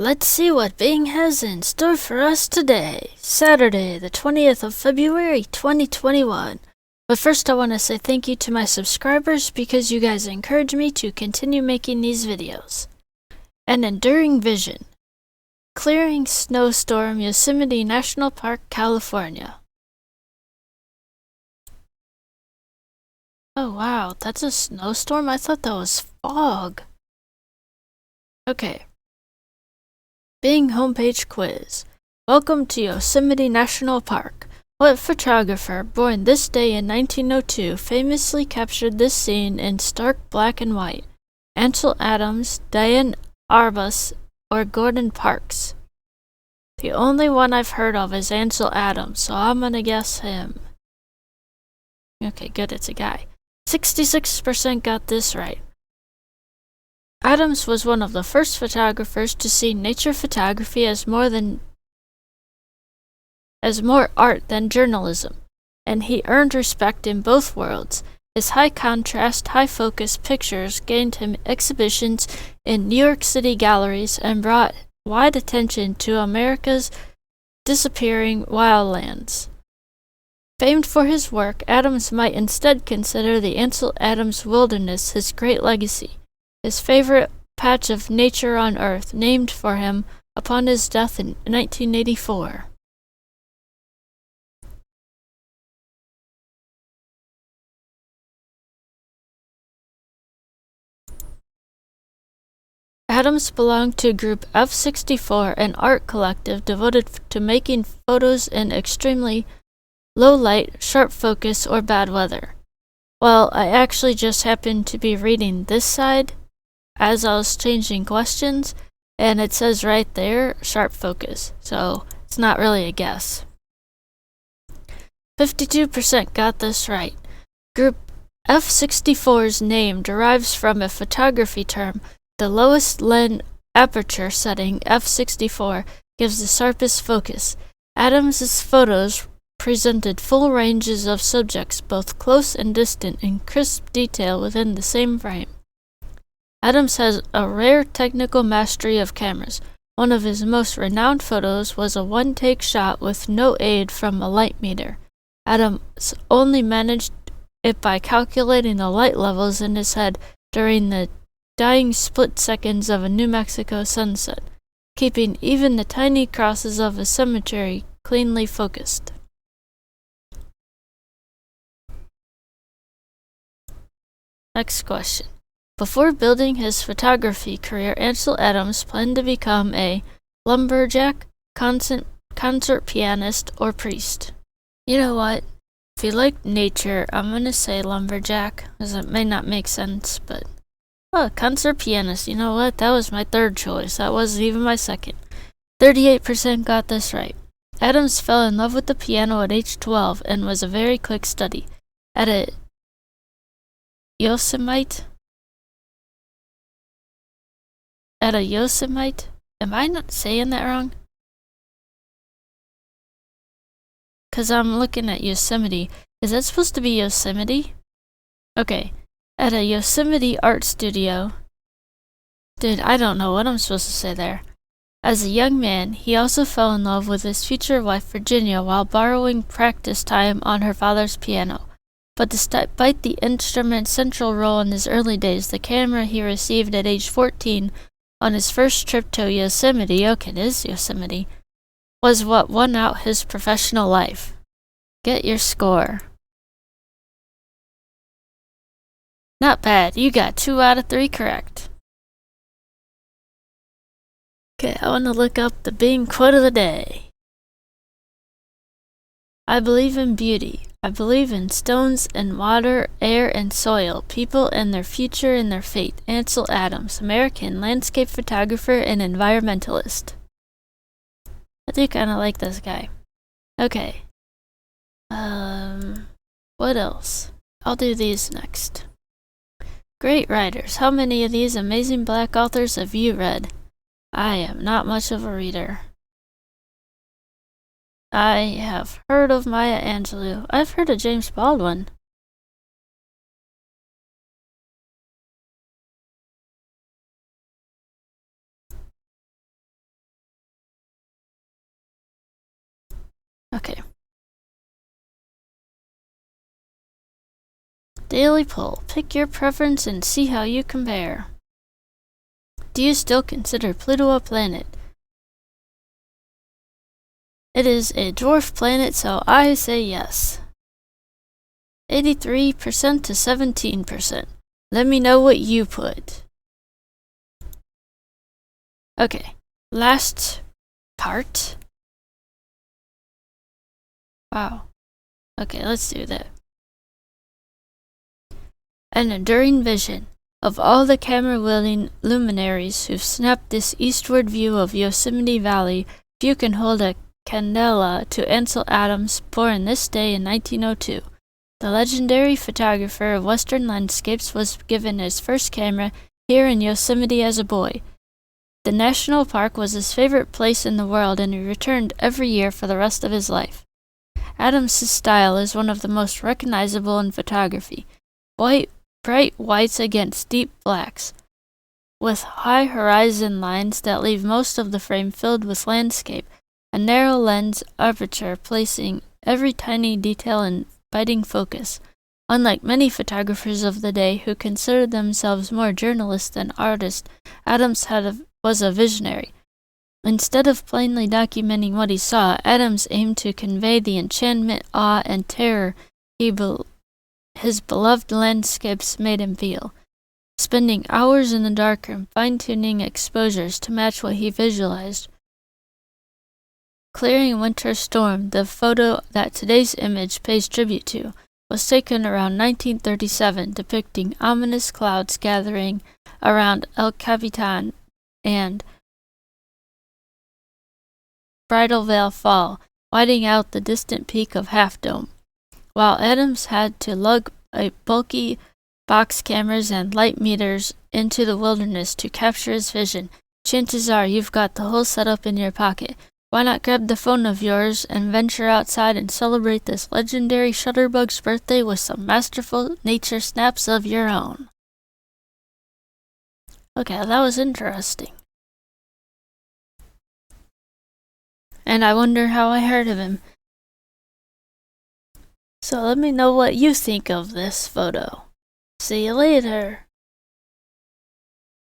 Let's see what Bing has in store for us today, Saturday, the 20th of February, 2021. But first I want to say thank you to my subscribers because you guys encourage me to continue making these videos. An enduring vision. Clearing snowstorm, Yosemite National Park, California. Oh wow, that's a snowstorm? I thought that was fog. Okay. Bing homepage quiz. Welcome to Yosemite National Park. What photographer, born this day in 1902, famously captured this scene in stark black and white? Ansel Adams, Diane Arbus, or Gordon Parks? The only one I've heard of is Ansel Adams, so I'm gonna guess him. Okay, good, it's a guy. 66% got this right. Adams was one of the first photographers to see nature photography as more art than journalism, and he earned respect in both worlds. His high contrast, high focus pictures gained him exhibitions in New York City galleries and brought wide attention to America's disappearing wildlands. Famed for his work, Adams might instead consider the Ansel Adams Wilderness his great legacy, his favorite patch of nature on Earth, named for him upon his death in 1984. Adams belonged to Group F64, an art collective devoted to making photos in extremely low light, sharp focus, or bad weather. Well, I actually just happened to be reading this side as I was changing questions, and it says right there, sharp focus, so it's not really a guess. 52% got this right. Group F64's name derives from a photography term. The lowest lens aperture setting, f64, gives the sharpest focus. Adams's photos presented full ranges of subjects, both close and distant, in crisp detail within the same frame. Adams has a rare technical mastery of cameras. One of his most renowned photos was a one-take shot with no aid from a light meter. Adams only managed it by calculating the light levels in his head during the dying split seconds of a New Mexico sunset, keeping even the tiny crosses of a cemetery cleanly focused. Next question. Before building his photography career, Ansel Adams planned to become a lumberjack, concert pianist, or priest. You know what? If you like nature, I'm gonna say lumberjack, as it may not make sense, but concert pianist, you know what? That was my third choice. That wasn't even my second. 38% got this right. Adams fell in love with the piano at age 12 and was a very quick study. At a Yosemite? Am I not saying that wrong? Because I'm looking at Yosemite. Is that supposed to be Yosemite? Okay. At a Yosemite art studio. Dude, I don't know what I'm supposed to say there. As a young man, he also fell in love with his future wife Virginia while borrowing practice time on her father's piano. But despite the instrument's central role in his early days, the camera he received at age 14 on his first trip to Yosemite, okay, it is Yosemite, was what won out his professional life. Get your score. Not bad, you got 2 out of 3 correct. Okay, I want to look up the Bing quote of the day. I believe in beauty. I believe in stones and water, air and soil, people and their future and their fate. Ansel Adams, American landscape photographer and environmentalist. I do kind of like this guy. Okay. What else? I'll do these next. Great writers. How many of these amazing black authors have you read? I am not much of a reader. I have heard of Maya Angelou. I've heard of James Baldwin. Okay. Daily poll. Pick your preference and see how you compare. Do you still consider Pluto a planet? It is a dwarf planet, so I say yes. 83% to 17%. Let me know what you put. Okay, last part. Wow. Okay, let's do that. An enduring vision of all the camera-wielding luminaries who've snapped this eastward view of Yosemite Valley, few can hold a candela to Ansel Adams, born this day in 1902. The legendary photographer of Western landscapes was given his first camera here in Yosemite as a boy. The national park was his favorite place in the world, and he returned every year for the rest of his life. Adams's style is one of the most recognizable in photography. Bright whites against deep blacks, with high horizon lines that leave most of the frame filled with landscape, a narrow lens aperture placing every tiny detail in biting focus. Unlike many photographers of the day who considered themselves more journalists than artists, Adams was a visionary. Instead of plainly documenting what he saw, Adams aimed to convey the enchantment, awe, and terror his beloved landscapes made him feel. Spending hours in the darkroom fine-tuning exposures to match what he visualized. Clearing a winter storm, the photo that today's image pays tribute to, was taken around 1937, depicting ominous clouds gathering around El Capitan and Bridal Veil Fall, whiting out the distant peak of Half Dome. While Adams had to lug a bulky box cameras and light meters into the wilderness to capture his vision, chances are you've got the whole setup in your pocket. Why not grab the phone of yours and venture outside and celebrate this legendary shutterbug's birthday with some masterful nature snaps of your own? Okay, that was interesting. And I wonder how I heard of him. So let me know what you think of this photo. See you later.